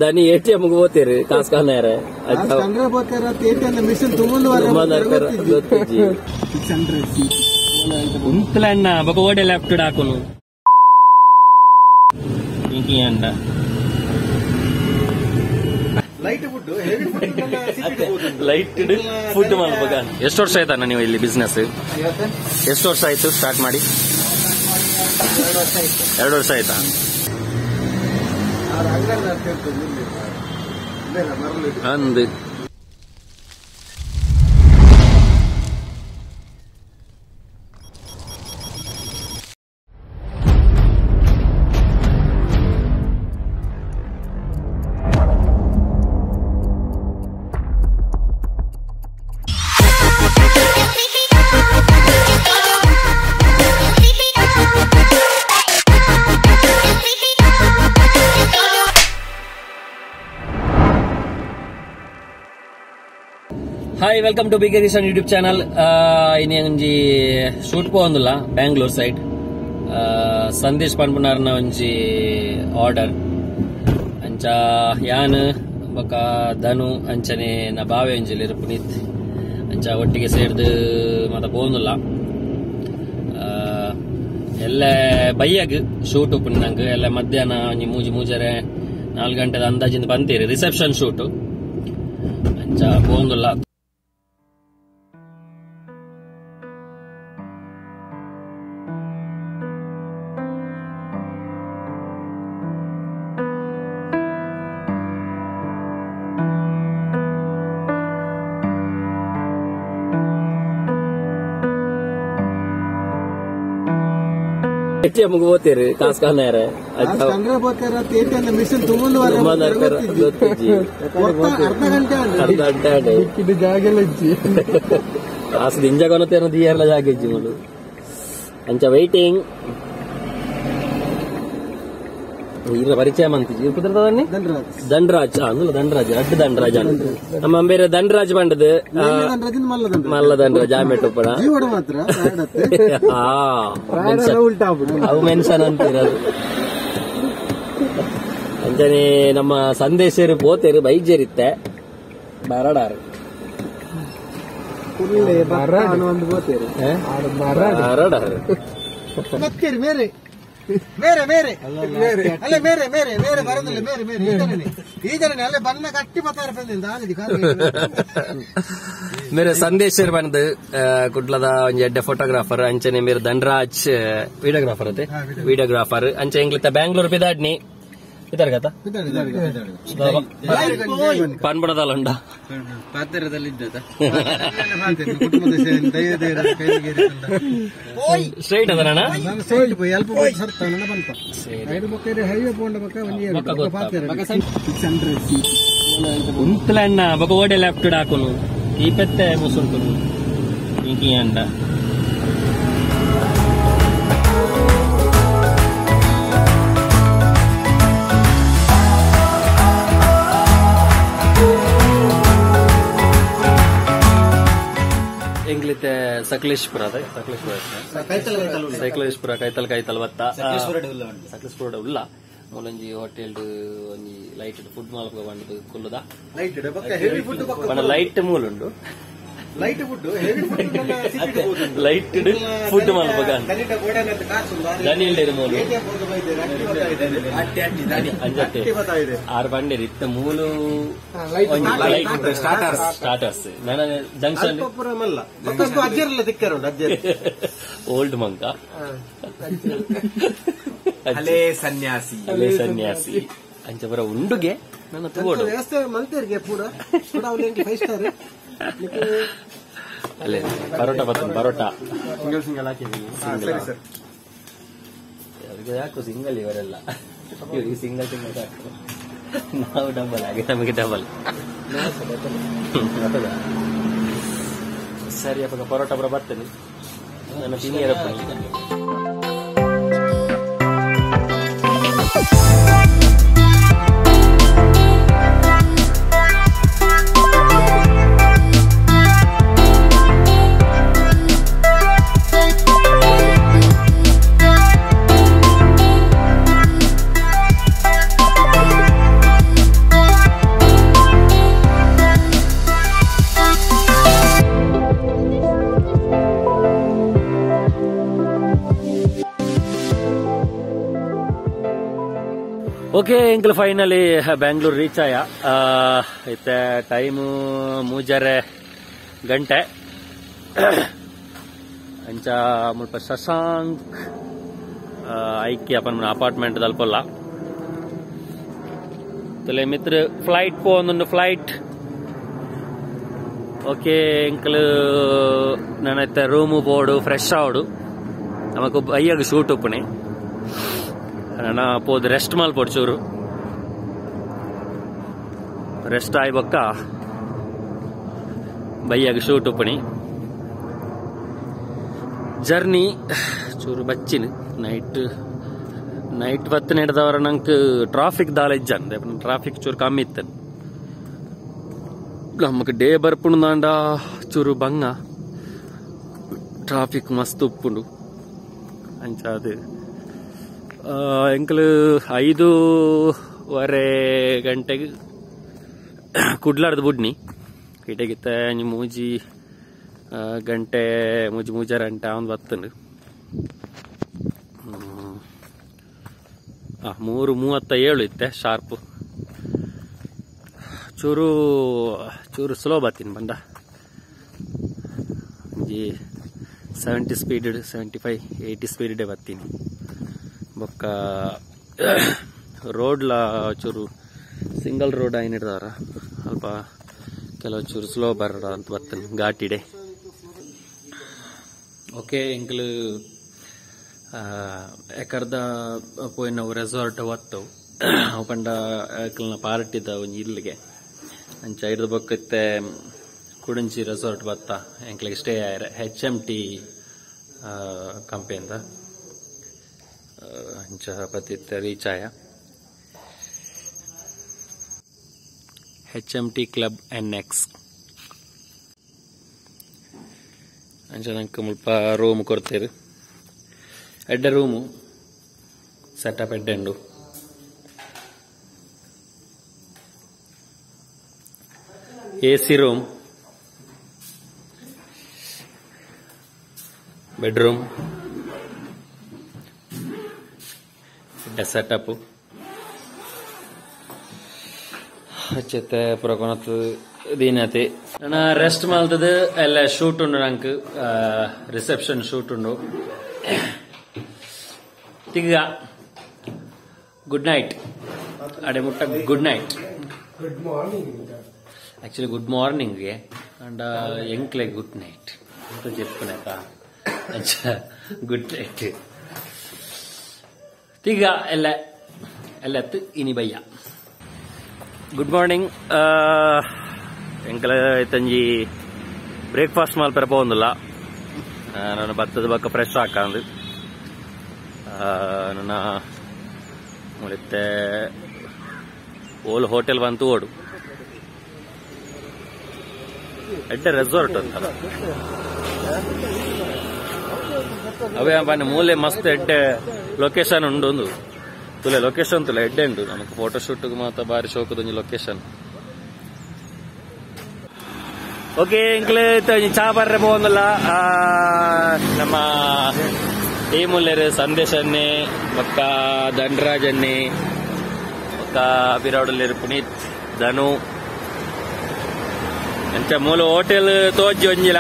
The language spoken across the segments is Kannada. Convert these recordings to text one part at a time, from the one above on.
दानी ATM పోతారు కాస్కానారే కంగ్రా పోతారు ATM మిషన్ తుమ్ములు ಗೊತ್ತಿಜ್ಜಿ 600 ಉಂತ್ಲಣ್ಣ ಬಕೋಡೆ ಲೆಫ್ಟ್ ಹಾಕೋನು ಇಂಕಿ ಅಂಡ light food heavy food light food ಮಾಡಬೇಕ ಎಷ್ಟು ವರ್ಷ ಆಯ್ತಣ್ಣ ನೀವು ಇಲ್ಲಿ ಬಿಸ್ನೆಸ್ ಎಷ್ಟು ವರ್ಷ ಆಯ್ತು ಸ್ಟಾರ್ಟ್ ಮಾಡಿ 2 ವರ್ಷ ಆಯ್ತಾ ಅಂದು hi welcome to big edition YouTube channel इनी ಒಂಜಿ ಶೂಟ್ ಪೋಂದುಲ್ಲ ಬ್ಯಾಂಗ್ಳೂರ್ ಸೈಡ್ ಸಂದೇಶ್ ಪನ್ಪುನಾರ್ನ ಒಂಜಿ ಆರ್ಡರ್ ಅಂಚ ಯಾನ್ ಬಕ ಧನು ಅಂಚನೆ ನ ಬಾವೆ ಒಂಜಿಲಿರು ಪುನೀತ್ ಅಂಚ ಒಟ್ಟಿಗೆ ಸೇರ್ದು ಮತ ಪೋಂದುಲ್ಲ ಎಲ್ಲ ಬಯ್ಯಗ್ ಶೂಟ್ ಉಪ್ಪು ನಂಗೆ ಎಲ್ಲ ಮಧ್ಯಾಹ್ನ ಒಂಜಿ ಮೂಜರೆ 4 ಗಂಟೆದ ಅಂದಾಜಿಂದ ಬಂತೀರಿ ರಿಸೆಪ್ಷನ್ ಶೂಟ್ ಅಂಚ ಪೋಂದುಲ್ಲ ATM పోతారు కాస్కానారే కంగ్రా పోతారు ATM మిషన్ తుమ్ములు ಗೊತ್ತಿಜ್ಜಿ ಅರ್ಧ ಗಂಟೆ ಇದು ಜಾಗೆಲ್ಲ ಇಜ್ಜಿ ಅಸಲು ಇಂಜಾಗೊನತೇನೋ ದಿಯರ್ಲ ಜಾಗ ಇಜ್ಜಿ ಮಳು ಅಂಚ ವೈಟಿಂಗ್ ಇರ ಪರಿಚಯ ಮಂತಿಜಿ ಕುದುರದವನ್ನಿ ಧನ್ರಾಜ್ అందులో ಧನ್ರಾಜ್ ಅಡ್ಡ ಧನ್ರಾಜ್ ನಮ್ಮ ಬೇರೆ ಧನ್ರಾಜ್ ಬಂಡದು ಮಲ್ಲ ಧನ್ರಾಜ್ ಆಮೇಲೆ ಉಪ್ಪಣ ಅವು ಮೆನ್ಷನ್ ಅಂತಿರೋದು ಅಂಚನೆ ನಮ್ಮ ಸಂದೇಶರು ಪೋತೇರು ಬೈಜೇರಿತ್ತೆ ಬರಡಾರು ಬರಡಾರು ಮೇರೆ ಮೇರೆ ಮೇರೆ ಅಲ್ಲ ಮೇರೆ ಮೇರೆ ಮೇರೆ ಬರೋದಿಲ್ಲ ಮೇರೆ ಮೇರೆ ಈ ಜನ ಅಲ್ಲೇ ಬಣ್ಣ ಕಟ್ಟಿ मेरे संदेशर बंद कुटलदा ಒಂಜಿ ಎಡ್ಡೆ ಫೋಟೋಗ್ರಾಫರ್ ಅಂಚನೆ ಮೇರೆ ಧನ್ರಾಜ್ ವಿಡಿಯೋಗ್ರಾಫರ್ ಅತೆ ವಿಡಿಯೋಗ್ರಾಫರ್ ಅಂಚೆ ಇಂಗ್ಲಿತ ಬ್ಯಾಂಗ್ಳೂರ್ ಬಿದಾಡ್ನಿ ಇದಾರ ಗತ ಪನ್ಬಣದಲ್ಲಂಡ ಪಾತ್ರದಲ್ಲಿದ್ದ ಸ್ಟ್ರೈಟ್ ಅದಣ್ಣ ಉಂತ್ಲಣ್ಣ ಬಕ ಓಡೆ ಲೆಫ್ಟ್ ಹಾಕೋನು ಈ ಪೆತ್ತೆ ಮುಸುರ್ಕೊನು ಇಂಕಿ ಅಂಡ ಎಂಗ್ಲಿತೆ ಸಕಲೇಶ್ಪುರ ಅದ ಸಕಲೇಶ್ಪುರ ಕೈತಲ್ ಬತ್ತ ಸಕಲೇಶ್ಪುರ ಉಲ್ಲ ಮೂಲಂಜಿ ಹೋಟೆಲ್ ಒಂಜಿ ಲೈಟ್ ಫುಡ್ ಮಾಲ್ಕ ಬಂದು ಕುಲ್ಲುದ ಲೈಟ್ ಮೂಲುಂಡು light food heavy food light food ಮಾಲ್ಪಗ ದನಿಲ್ಡೇರು ಮೂಲು ಅಂಜತ್ತೆ 6 ಬಂಡೇರಿ ಇತ್ತ ಮೂಲು ಸ್ಟಾರ್ಟರ್ಸ್ ನನ್ನ ಜಂಕ್ಷನ್ ಅಜ್ಜರೆಲ್ಲ ತಿಕ್ಕರುಂಡು ಅಜ್ಜರ್ ಓಲ್ಡ್ ಮಂಕ ಹಲೇ ಸನ್ಯಾಸಿ ಅಂಚ ಬರ ಉಂಡುಗೆ ನನ್ನ ತಗೋಡು ವ್ಯವಸ್ಥೆ ಮಲ್ತೇರಿಗೆ ಪೂರ ಅವನಿಗೆ 5 ಸ್ಟಾರ್ ಅಲ್ಲೇ ಪರೋಟ ಬರ್ತದೆ ಪರೋಟ ಸಿಂಗಲ್ ಹಾಕಿದ್ದೀನಿ ಅವ್ರಿಗೆ ಯಾಕೋ ಸಿಂಗಲ್ ಇವರೆಲ್ಲ ಇವರಿಗೆ ಸಿಂಗಲ್ ಸಾಕು ನಾವು ಡಬಲ್ ಆಗಿ ನಮಗೆ ಡಬಲ್ ಸರಿ ಅಪ್ಪ ಪರೋಟ ಬರ ಬರ್ತೇನೆ ನನ್ನ ಸೀನಿಯರಪ್ಪ ಓಕೆ ಎಂಕ್ಲು ಫೈನಲಿ ಬ್ಯಾಂಗ್ಳೂರ್ ರೀಚ್ ಆಯ ಇತ್ತೆ ಟೈಮು 3 ಗಂಟೆ ಅಂಚ ಮುಲ್ಪ ಶಶಾಂಕ್ ಐಕ್ಯ अपन ಅಪಾರ್ಟ್ಮೆಂಟ್ ತಲುಪಲ್ಲ ತಲೆ ಮಿತ್ರ ಫ್ಲೈಟ್ ಪೋಂದು ಫ್ಲೈಟ್ ಓಕೆ ಎಂಕ್ಲು ನನ್ನತ್ತೆ ರೂಮು ಬೋರ್ಡು ಫ್ರೆಶ್ ಆವಡು ನಮಕ್ ಅಯ್ಯಾಗ ಶೂಟ್ ಉಪ್ಪಣೆ ನಾ ಪೋದು ರೆಸ್ಟ್ ಮಲ್ಪೊಡು ಚೂರು ರೆಸ್ಟ್ ಆಯ್ಬಕ್ಕ ಬಯ್ಯಾಗ ಶೂಟ್ ಉಪ್ಪಣಿ ಜರ್ನಿ ಚೂರು ಬಚ್ಚಿನ ನೈಟ್ ಬತ್ತು ನಡೆದವರ ನಂಗೆ ಟ್ರಾಫಿಕ್ ದಾಲ ಇಜ್ಜನ್ ಟ್ರಾಫಿಕ್ ಚೂರು ಕಮ್ಮಿ ಇತ್ತು ನಮಕ್ ಡೇ ಬರ್ಪುಂಡು ದಾಂಡ ಚೂರು ಬಂಗ ಟ್ರಾಫಿಕ್ ಮಸ್ತ್ ಉಪ್ಪುಂಡು ಅಂಚ ಅದು ಎಂಕಲು 5:15 ಗಂಟೆಗೆ ಕುಡ್ಲಾರ್ದು ಬುಡ್ನಿ ಕೀಟಗಿತ್ತ ಮೂಜಿ ಗಂಟೆ ಮೂಜಾರ ಗಂಟೆ ಅವನ್ ಬತ್ತಂಡು 3:37 ಇತ್ತೆ ಶಾರ್ಪ್ ಚೂರು ಸ್ಲೋ ಬತ್ತೀನಿ ಬಂದ 70 ಸ್ಪೀಡ್ 75-80 ಸ್ಪೀಡ್ ಬತ್ತೀನಿ ಬೊಕ್ಕ ರೋಡ್ಲ ಚೂರು ಸಿಂಗಲ್ ರೋಡ್ ಆಗಿನಿಡ್ದಾರ ಸ್ವಲ್ಪ ಕೆಲವು ಚೂರು ಸ್ಲೋ ಬರ ಅಂತ ಬರ್ತೇನೆ ಘಾಟಿಡೆ ಓಕೆ ಎಂಕ್ಲು ಎಕರ್ದ ಪೋಯಿನ ನಾವು ರೆಸಾರ್ಟ್ ಒತ್ತವು ಅವು ಪಂಡ ಎಂಕ್ಲನ ಪಾರ್ಟಿದ ಒಂಜಿ ಇಲ್ಲಿಗೆ ಅಂಚ ಇಡ್ದ ಬೊಕ್ಕತ್ತೆ ಕುಡಂಚಿ ರೆಸಾರ್ಟ್ ಬತ್ತ ಎಂಕ್ಲಿಗೆ ಸ್ಟೇ ಆಯ್ರೆ HMT ಕಂಪೆನಿಂದ ಅಂಚ ಬತ್ತಿತ್ತ ರೀಚ್ ಆಯ HMT ಕ್ಲಬ್ NX ಅಂಚ ನಂಗೆ ಮುಲ್ಪ ರೂಮ್ ಕೊಡ್ತೀರಿ ಎಡ್ಡೆ ರೂಮು ಸೆಟಪ್ ಎಡ್ಡೆಂಡು AC ರೂಮ್ ಬೆಡ್ರೂಮ್ ಸೆಟಪ್ ಹಚ್ಚತ್ತೆ ಪುರಕೊನತ್ತು ದೀನತೆ ನಾನು ರೆಸ್ಟ್ ಮಾಡ್ತದ ಎಲ್ಲ ಶೂಟ್ ಉಂಡು ನಂಗೆ ರಿಸೆಪ್ಷನ್ ಶೂಟ್ ಉಂಡು ತಿರ್ಗ ಗುಡ್ ನೈಟ್ ಅಡೆ ಮುಟ್ಟ ಗುಡ್ ನೈಟ್ ಆಕ್ಚುಲಿ ಗುಡ್ ಮಾರ್ನಿಂಗ್ಗೆ ಅಂಡ್ ಎಂಕ್ಲೆ ಗುಡ್ ನೈಟ್ ಅಂತ చెప్పుకునేక ಗುಡ್ ನೈಟ್ ತಿರ್ಗ ಎಲ್ಲತ್ತು ಇನಿ ಬಯ್ಯ ಗುಡ್ ಮಾರ್ನಿಂಗ್ ಎಂಕಲ ತಂಜಿ ಬ್ರೇಕ್ಫಾಸ್ಟ್ ಮಾಲ್ಪರ ಪೋಂದಿಲ್ಲ ನಾನು ಭತ್ತದ ಬಕ್ಕ ಫ್ರೆಶ್ ಹಾಕಂದು ನನ್ನ ಮುಳಿತ್ತೆ ಓಲ್ ಹೋಟೆಲ್ ಬಂತು ಓಡು ಎಡ್ಡೆ ರೆಸಾರ್ಟ್ ಅಂತ ಅವೇ ಬನ್ನಿ ಮೂಲೆ ಮಸ್ತ್ ಎಡ್ಡೆ ಲೊಕೇಶನ್ ಉಂಡು ಒಂದು ತುಲೆ ಲೊಕೇಶನ್ ತುಲೆ ಎಡ್ಡೆ ಉಂಡು ನಮಗೆ ಫೋಟೋಶೂಟ್ ಮಾತ್ರ ಬಾರಿ ಶೋಕದೊಂದು ಲೊಕೇಶನ್ ಓಕೆ ಎಂಕ್ಲೆ ಚಾ ಬರ್ರೆ ಪೋಂದಿಲ್ಲ ನಮ್ಮ ಟೀಮುಲ್ಲೇರು ಸಂದೇಶ್ ಅನ್ನೆ ಮಕ್ಕ ಧನರಾಜ್ ಅನ್ನೆ ಮಕ್ಕ ಬಿರಾಡಲ್ಲೇರು ಪುನೀತ್ ಧನು ಅಂಚ ಮೂಲ ಹೋಟೆಲ್ ತೋಜಿ ಒಂಜಿಲ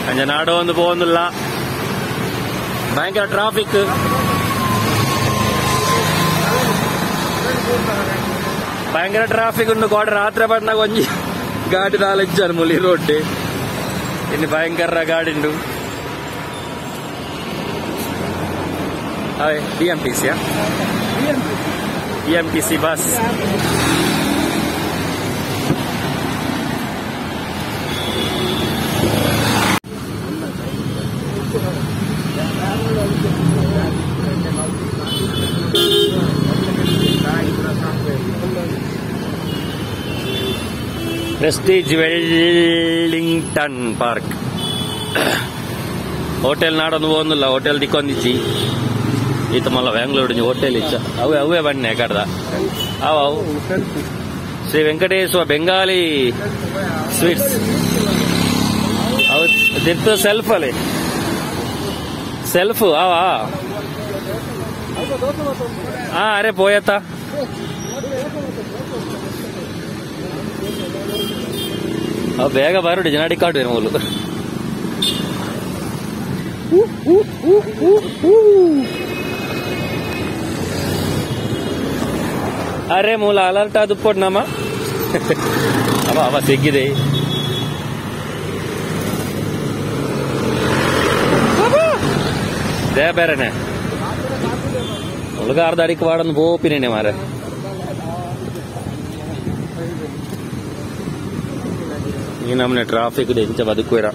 ಅಂಚ ನಾಡೋ ಒಂದು ಪೋಂದಿಲ್ಲ ಭಯಂಕರ ಟ್ರಾಫಿಕ್ ಉಂಡು ಕೋಡ ರಾತ್ರಿ ಪಂಡಾಗ ಒಂಜಿ ಗಾಡಿ ನಾಲೆಜ್ಜಾರು ಮುಲಿ ರೋಡ್ ಇನ್ನು ಭಯಂಕರ ಗಾಡಿ ಉಂಡು ಅವೇ BMTC bus Prestige Wellington park hotel ನಾಡೊಂದು ಹೋಗಿಲ್ಲ ಹೋಟೆಲ್ ದಿಕ್ಕೊಂದಿಚ್ಚಿ ಈತ ಮಲ್ಲ ಬ್ಯಾಂಗ್ಳೂರ್ ಹೋಟೆಲ್ ಇಚ್ಚ ಅವೇ ಬನ್ನಿ ಕಡ್ದ ಅವು ಶ್ರೀ ವೆಂಕಟೇಶ್ವರ ಬೆಂಗಾಲಿ ಸ್ವೀಟ್ಸ್ ಅವು ದಿತ್ತು ಸೆಲ್ಫ್ ಅಲ್ಲಿ ಸೆಲ್ಫ್ ಅವಾ ಅರೆ ಪೋಯತ್ತ ಬೇಗ ಬಾರುಡಿ ಜನಾಡಿ ಕಾಡುವೆ ಮೂಲು ಅರೆ ಮೂಲ ಅಲರ್ಟ್ ಅದು ಕೊಡ್ ನಮ್ಮ ಅವ ಸಿಕ್ಕಿದೆ ದೇ ಬೇರೆನೆ ಒಳಗಾರ್ದ ಅಡಿಕೆ ವಾಡನ್ನು ಬೋಪಿನೇನೆ ಮಾರ ಈ ನಮ್ಮನೆ ಟ್ರಾಫಿಕ್ ಎಂಚ ಬದುಕುವಿರ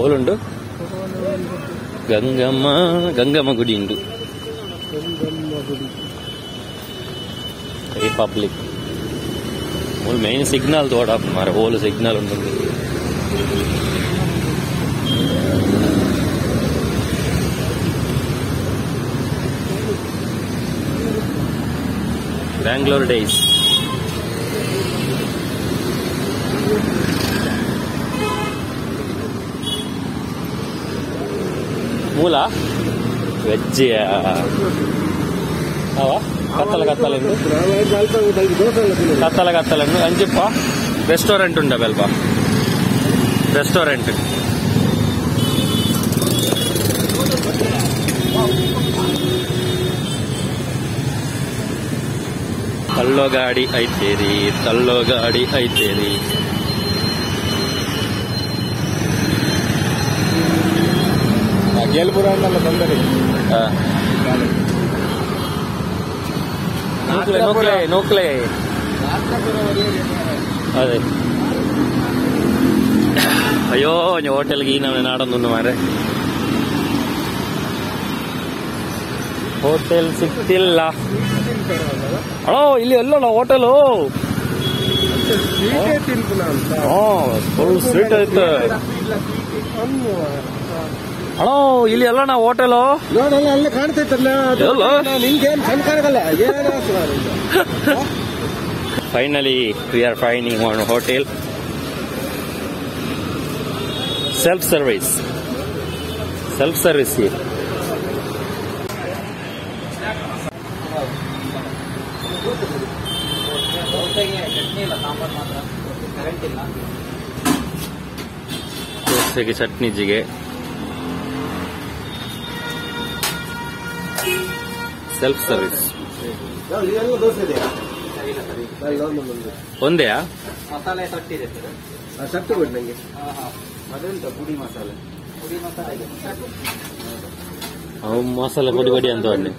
ಓಲುಂಡು ಗಂಗಮ್ಮ ಗುಡಿ ಉಂಟು ರಿಪಬ್ಲಿಕ್ మెయిన్ సిగ్నల్ తోడ మరి హోల్ సిగ్నల్ ఉంటుంది బెంగళూరు డేస్ ಮೂಲ ವೆಜ್ అవా కత్తలు అని చెప్ప రెస్టారెంట్ ఉండే బెల్పా రెస్టారెంట్ ತಳ್ಳೋ ಗಾಡಿ ಐತೇರಿ ಗೆಲ್ಪುರ ಬಂದರೆ ನೂಕ್ಲೆ ಅದೇ ಅಯ್ಯೋ ಹೋಟೆಲ್ಗೆ ಈ ನಾವು ನಾಡೊಂದು ಮಾರೆ ಹೋಟೆಲ್ ಸಿಕ್ತಿಲ್ಲ ಅಣ್ಣೋ ಇಲ್ಲಿ ಎಲ್ಲೋಣ ಹೋಟೆಲು ಫುಲ್ ಸ್ವೀಟ್ ಐತೆ ಅಣ್ಣೋ ಇಲ್ಲಿ ಎಲ್ಲೋಣ ಹೋಟೆಲು ನೋಡಲ್ಲ ಅಲ್ಲಿ ಕಾಣ್ತೈತಲ್ಲ ನಿಂಗೇನು ಸಣ್ಣ ಕಾಣಲ್ಲ Finally, we are finding one hotel. Self-service here. ದೋಸೆಗೆ ಚಟ್ನಿ ಜಿಗೆ self-service. ಒಂದೇಯಾ ಮಸಾಲೆ ಸಟ್ಟಿದೆ ಸಟ್ಟು ಕೊಡಿ ನಂಗೆ ಅದೆಂತ ಪುಡಿ ಮಸಾಲೆ ಮಸಾಲೆ ಪುಡಿ ಅಂತ ಅನ್ನಿ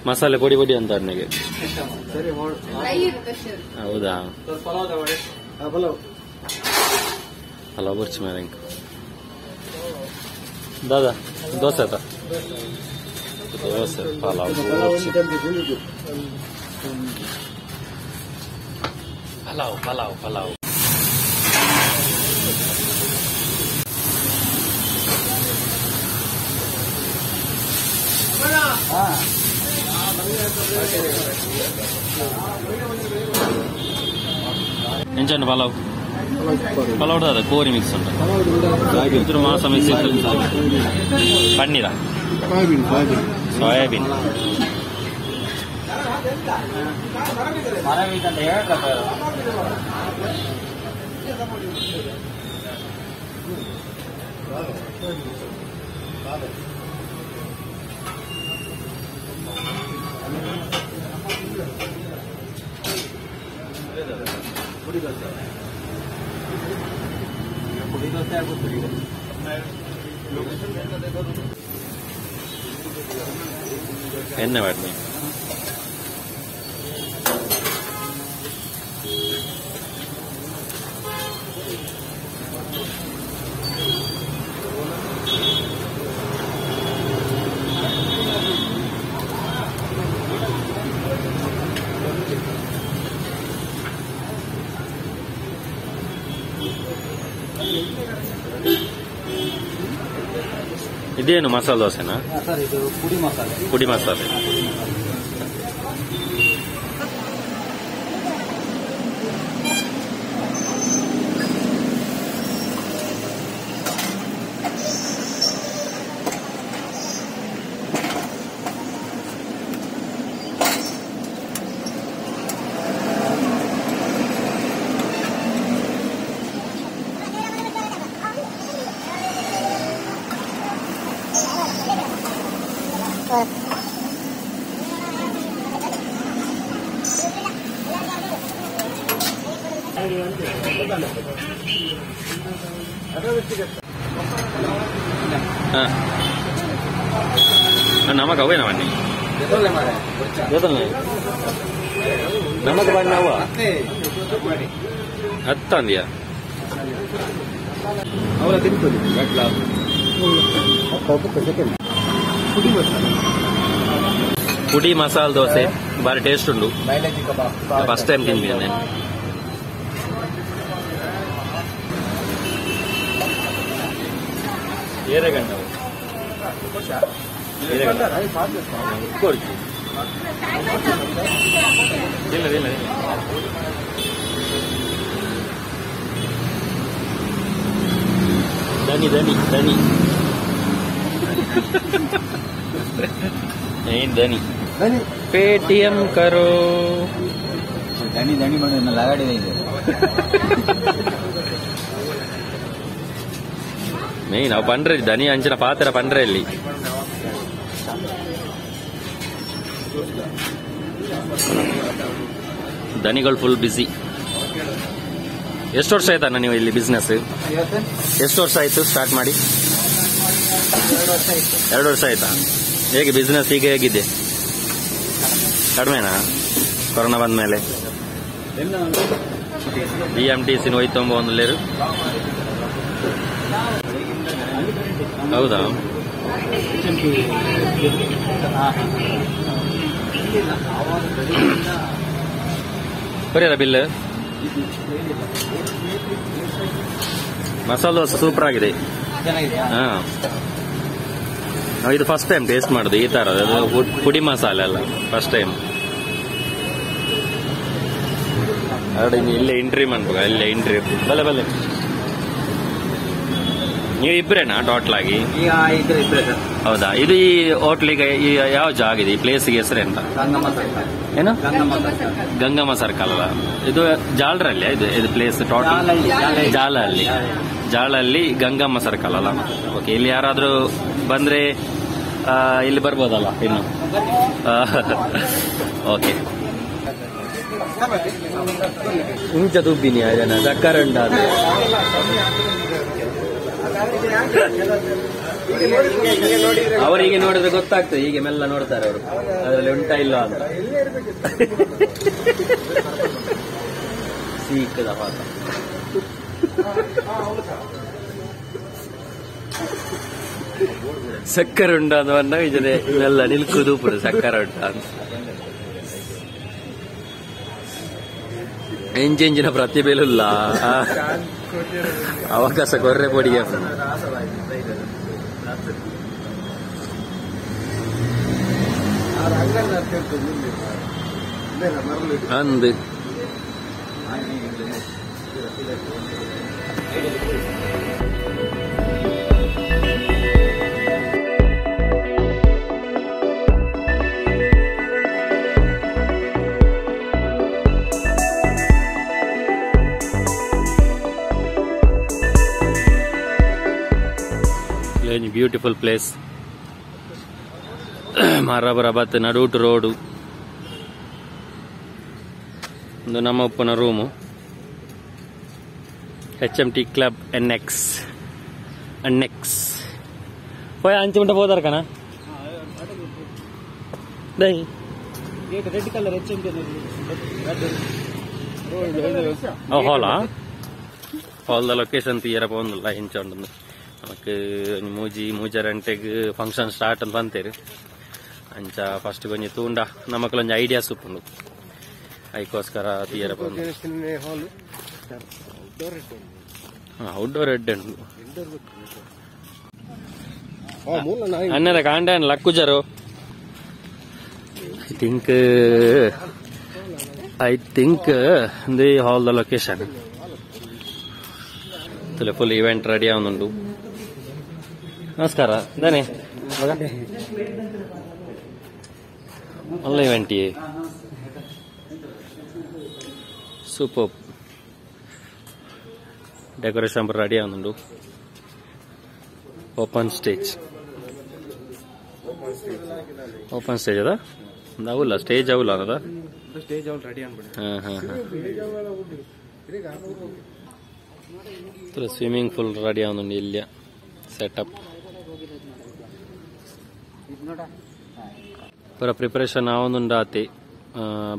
ಮಸಾಲೆ ಪುಡಿ ಅಂತ ಅನ್ನಿಗೆ ಹೌದಾ ಪಲಾವ್ ಬರ್ಚಿ ಮೇಲೆ ದಾದಾ ದೋಸೆ ದೋಸೆ ಪಲಾವ್ ಪಲಾವ್ ಎಂಚಂಡು ಪಲಾವ್ ದಾದ ಕೋರಿ ಮಿಕ್ಸ್ ಉಂಟು ಇದ್ರ ಮಾಸ ಮಿಕ್ಸ್ ಪನ್ನೀರ ಸೋಯಾಬೀನ್ ಎಣ್ಣೆ ಮಾಡಿ ಇದೇನು ಮಸಾಲೆ ದೋಸೆನಾ ಸರ್ ಇದು ಪುಡಿ ಮಸಾಲೆ ನಮಕ್ ಅವೇ ನಾವಣ್ಣಿ ನಮಕ್ ಬಣ್ಣ ಅವ ಹತ್ತಂದಿಯ ಅವರ ತಿಂತದೆ ಪುಡಿ ಮಸಾಲ ದೋಸೆ ಬಾರಿ ಟೇಸ್ಟ್ ಉಂಟು. ಫಸ್ಟ್ ಟೈಮ್ ತಿಂದಿದ್ದೆ ನಾನು. ಏರೆಗಂಡ ಇಲ್ಲ ಇಲ್ಲ ದನಿ ದನಿ ದನಿ ಏನ್ ದನಿ ಪೇಟಿಎಂ ಕರೋ ದಣಿ ದಣಿ ಮಾಡೋದು ಲಗಾಡಿದೆ ಇದೆ. ಮೇನ್ ನಾವು ಪಂಡ್ರೆ ದನಿ ಅಂಚಿನ ಪಾತ್ರ ಪಂಡ್ರೆಯಲ್ಲಿ ದನಿಗಳು ಫುಲ್ ಬಿಸಿ. ಎಷ್ಟು ವರ್ಷ ಆಯ್ತಣ್ಣ ನೀವು ಇಲ್ಲಿ ಬಿಸ್ನೆಸ್? ಎಷ್ಟು ವರ್ಷ ಆಯ್ತು ಸ್ಟಾರ್ಟ್ ಮಾಡಿ? 2 ವರ್ಷ ಆಯ್ತಾ? ಹೇಗೆ ಬಿಸ್ನೆಸ್ ಈಗ ಹೇಗಿದೆ? ಕಡಿಮೆನಾ ಕೊರೋನಾ ಬಂದ ಮೇಲೆ? BMTC ಹೋಯ್ತೊಂಬ ಒಂದು ಲೇರು. ಹೌದಾ? ಬರೀರ ಬಿಲ್? ಮಸಾಲ ದೋಸೆ ಸೂಪರ್ ಆಗಿದೆ. ಹಾ, ಇದು ಫಸ್ಟ್ ಟೈಮ್ ಟೇಸ್ಟ್ ಮಾಡುದು ಈ ತರ. ಅದು ಪುಡಿ ಮಸಾಲೆ ಅಲ್ಲ, ಫಸ್ಟ್ ಟೈಮ್. ಇಲ್ಲೇ ಎಂಟ್ರಿ ಮಾಡ್ಬೇಕು, ಇಲ್ಲೇ ಎಂಟ್ರಿ. ಬಲೆ ಬಲೆ ನೀವು ಇಬ್ಬರೇನಾ ಟೋಟಲ್ ಆಗಿ? ಹೌದಾ? ಇದು ಈ ಹೋಟ್ಲಿಗೆ ಯಾವ ಜಾಗ ಇದೆ? ಈ ಪ್ಲೇಸ್ಗೆ ಹೆಸರೆಂತ? ಏನು? ಗಂಗಮ್ಮ ಸರ್ಕಲ್ ಅಲ್ಲ, ಇದು ಜಾಲರಲ್ಲಿ. ಇದು ಪ್ಲೇಸ್ ಟೋಟಲ್ ಜಾಲಲ್ಲಿ ಗಂಗಮ್ಮ ಸರ್ಕಲ್ ಅಲ್ಲ? ಓಕೆ. ಇಲ್ಲಿ ಯಾರಾದ್ರೂ ಬಂದ್ರೆ ಇಲ್ಲಿ ಬರ್ಬೋದಲ್ಲ ಇನ್ನು? ಓಕೆ. ಇಂಚ ದುಬ್ಬಿನಿ ಜನ ಸಕ್ಕರಂಡ ಅವರಿಗೆ ನೋಡಿದ್ರೆ ಗೊತ್ತಾಗ್ತದೆ. ಹೀಗೆ ಮೆಲ್ಲ ನೋಡ್ತಾರೆ ಅವರು, ಅದರಲ್ಲಿ ಉಂಟಾ ಇಲ್ಲ ಅಂತ. ಸೀಕದ ಪಾತ ಸಕ್ಕರೆ ಉಂಟ ಅಂತ ಇದನ್ನೇ ಮೆಲ್ಲ ನಿಲ್ಕುದು ಪುಡು ಸಕ್ಕರೆ ಉಂಟ ಅಂತ. ಎಂಜಿನ ಪ್ರತಿಭೆಲೂ ಇಲ್ಲ, ಅವಕಾಶ ಕೊರ್ರೆ ಪೊಡಿಗೆ ಅಂದು ಬ್ಯೂಟಿಫುಲ್ ಪ್ಲೇಸ್. ಮರಬರಬತ್ ನಡೂಟು ರೋಡು. ಒಂದು ನಮ್ಮ ಉಪ್ಪನ ರೂಮು. HMT ಕ್ಲಬ್ NX పోయి అంచు ఉంటే పోతారు కనా దై red colour hall the location ತೀರ ಪೋಂದಿಲ್ಲ ಇಂಚ ಉಂಟು ನಮಕ್ ಮೂಜರಂಟೆಗ್ ಫಂಕ್ಷನ್ ಸ್ಟಾರ್ಟ್ ಅಂತ ಬಂತೇರು ಅಂಚ ಫಸ್ಟ್ ಕೊಂಚ ತೂಂಡ ನಮಕ್ ಐಡಿಯಾಸ್ ಉಪ್ಪುಂಡು ಅದಕ್ಕೋಸ್ಕರ ತೀರ ಪೋಂದು ಔಟ್ಡೋರ್ ರೆಡ್ ಉಂಟು ಅನ್ನದ ಕಾಂಡನ್ ಲಕ್ಕುಜರು I think the hall the location full event ready ಆಗುಂಡು ನಮಸ್ಕಾರ ದಾನೆ ಒಳ್ಳೆ event ಸೂಪರ್ ಡೆಕೋರೇಷನ್ ರೆಡಿ ಆಗುಂಡು ಓಪನ್ ಸ್ಟೇಜ್ ಅದ ಅವಲ್ಲ ಸ್ಟೇಜ್ ಅವಲ್ಲ ಅನ್ನದ ಸ್ಟೇಜ್ ಅವಲ್ ರೆಡಿ ಅನ್ಬಿಡಿ ಸ್ವಿಮ್ಮಿಂಗ್ ಪೂಲ್ ರೆಡಿ ಆಗುಂಡು ಇಲ್ಲಿ ಸೆಟಪ್ ಪೂರ ಪ್ರಿಪರೇಷನ್ ಆವೊಂದುಂಡು ಆತೆ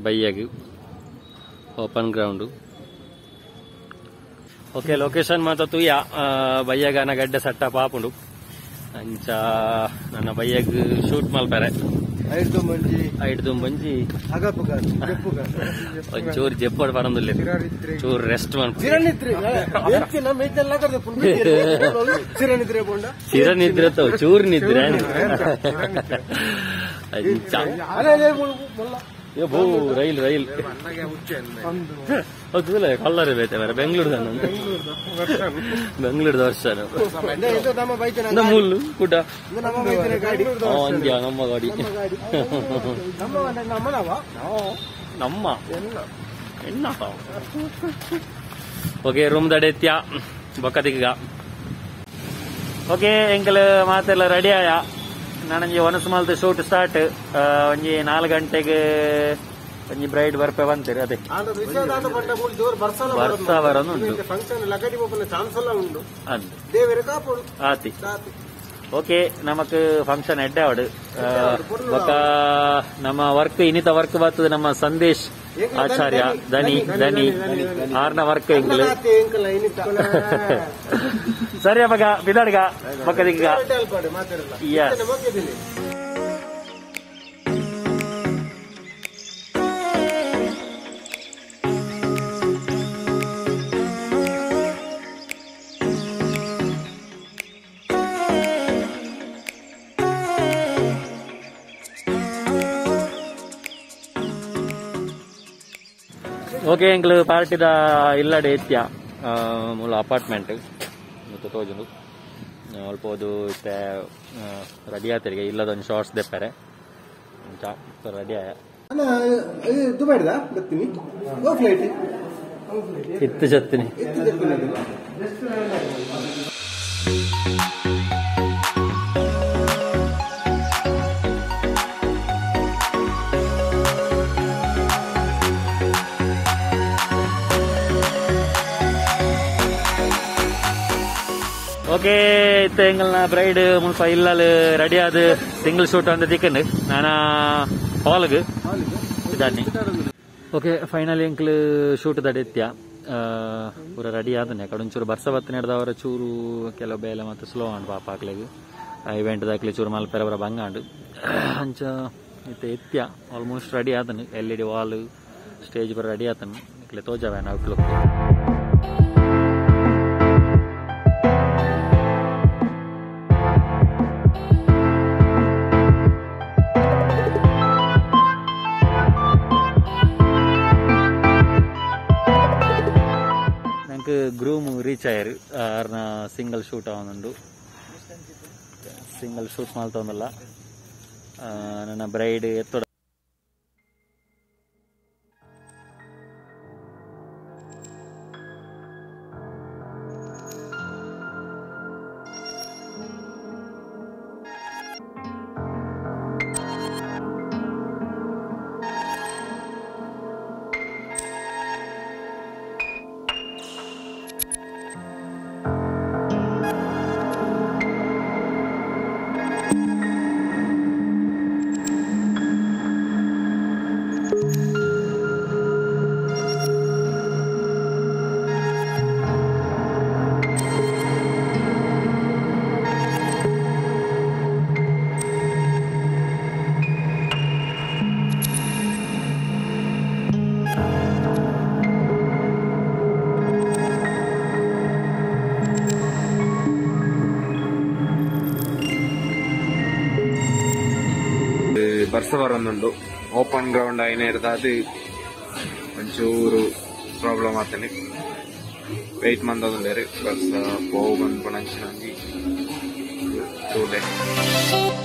ಬಯ್ಯಗ್ ಓಪನ್ ಗ್ರೌಂಡ್. ಓಕೆ ಲೊಕೇಶನ್ ಮಾತ ತುಯ್ಯ ಬಯ್ಯಗ ಅನ್ನ ಗಡ್ಡೆ ಸೆಟಪ್ ಆಪುಂಡು ಅಂಚ ನನ್ನ ಬಯ್ಯಗ್ ಶೂಟ್ ಮಲ್ಪೆರೆ ಐದು ಬಂಜಿ ಒಂಚೂರು ಜೆಪ್ಪಡ್ ಬರಂದಿಲ್ಲ ಚೂರು ರೆಸ್ಟ್ ಚಿರ ನಿದ್ರೆ ಚೂರು ನಿದ್ರೆ ರೈಲ್ ರೈಲ್ ಹೌದಿಲ್ಲ ಕಲ್ಲರ್ ಬೇತೆ ಬೇರೆ ಬೆಂಗಳೂರು ಬೆಂಗಳೂರು ವರ್ಷ ಮುಳ್ಳು ಕೂಟ ಅಂದ್ಯಾ ನಮ್ಮ ಗಾಡಿ ನಮ್ಮ ಎಣ್ಣ ಓಕೆ ರೂಮ್ ದಡೆತ್ಯ ಬೊಕ್ಕದಿಗ ಓಕೆ ಎಂಕಲ್ ಮಾತೆಲ್ಲ ರೆಡಿ ಆಯ ನನಗೆ ಒನಸ್ ಮಾಲ್ದ ಶೂಟ್ ಸ್ಟಾರ್ಟ್ ಒಂಜಿ 4 ಗಂಟೆಗೆ ಒಂಜಿ ಬ್ರೈಡ್ ಬರ್ಪೆ ಬಂತೀರಿ ಅದೇ ಬರ್ಸ ಬರೋದು ಆತಿ ಓಕೆ ನಮಕ್ ಫಂಕ್ಷನ್ ಎಡ್ಡೆ ಅವಡು ಬೊಕ್ಕ ನಮ್ಮ ವರ್ಕ್ ಇನ್ನಿತ ವರ್ಕ್ ಬರ್ತದೆ ನಮ್ಮ ಸಂದೇಶ್ ಆಚಾರ್ಯ ದನಿ ದನಿ ಆರ್ನ ವರ್ಕ್ ಎಂಕಲ್ ಸರಿ ಮಗ ಬಿದಾಡ್ಗ ಬಕ್ಕದಿಗ ಯಸ್ ಓಕೆ ಎಂಕ್ಲು ಪಾರ್ಟಿದ ಇಲ್ಲಡೆ ಎತ್ಯ ಮೂಲ ಅಪಾರ್ಟ್ಮೆಂಟ್ ಮತ್ತು ತೋಜುಂಡು ಅಲ್ಪ ಅದು ರೆಡಿ ಆತರಿಗೆ ಇಲ್ಲದೊಂದು ಶಾರ್ಟ್ಸ್ ದೆಪ್ಪರೆ ರೆಡಿ ಆಯ ಇತ್ತು ಜತ್ತಿನಿ ಓಕೆ ಇತ್ತು ಎಂಗಲ್ನ ಬ್ರೈಡ್ ಮುಲ್ಪ ಇಲ್ಲಲ್ ರೆಡಿ ಆದ ಸಿಂಗಲ್ ಶೂಟ್ ಅಂತ ತಿಕ್ಕಂಡು ನಾನು ಹಾಲ್ಗೆ ಇದ್ದಾನೆ. ಓಕೆ ಫೈನಲಿ ಎಂಕ್ಲು ಶೂಟ್ ದಡೆತ್ಯ ಪೂರ ರೆಡಿ ಆದನೆ ಕಡೊಂಚೂರು ಬರ್ಸ ಬತ್ತ ನಡೆದವರ ಚೂರು ಕೆಲವು ಬೇಲೆ ಮತ್ತು ಸ್ಲೋ ಅಂಡು ಪಾಪ ಹಾಕ್ಲಿಗೆ ಇವೆಂಟ್ ದಾಕ್ಲಿ ಚೂರು ಮಲ್ಪೆರ ಬರ ಬಂಗಾಂಡು ಅಂಚ ಇತ್ತು ಎತ್ಯ ಆಲ್ಮೋಸ್ಟ್ ರೆಡಿ ಆದನು LED ವಾಲ್ ಸ್ಟೇಜ್ ಬರ ರೆಡಿ ಆತನು ಇಕ್ಲೆ ತೋಜವೇನ ಔಟ್ಲುಕ್. ಗ್ರೂಮ್ ರೀಚ್ ಆಯರು ಅವ್ರನ್ನ ಸಿಂಗಲ್ ಶೂಟ್ ಅವನುಂಡು ಸಿಂಗಲ್ ಶೂಟ್ ಮಾಡ್ತವನಲ್ಲ ನನ್ನ ಬ್ರೈಡ್ ಎತ್ತೊಡ ಬರ್ಸ ಬರೋದುಂಡು ಓಪನ್ ಗ್ರೌಂಡ್ ಆಯ್ನ ಇರ್ದಾದು ಒಂಚೂರು ಪ್ರಾಬ್ಲಮ್ ಆತನೆ ವೆಯ್ಟ್ ಮಂದೊಂದುಲ್ಲೆರ್ ಬರ್ಸ ಪೋವು ಬಂದು ಪಣಂಚಿನಂಗಿ 2 days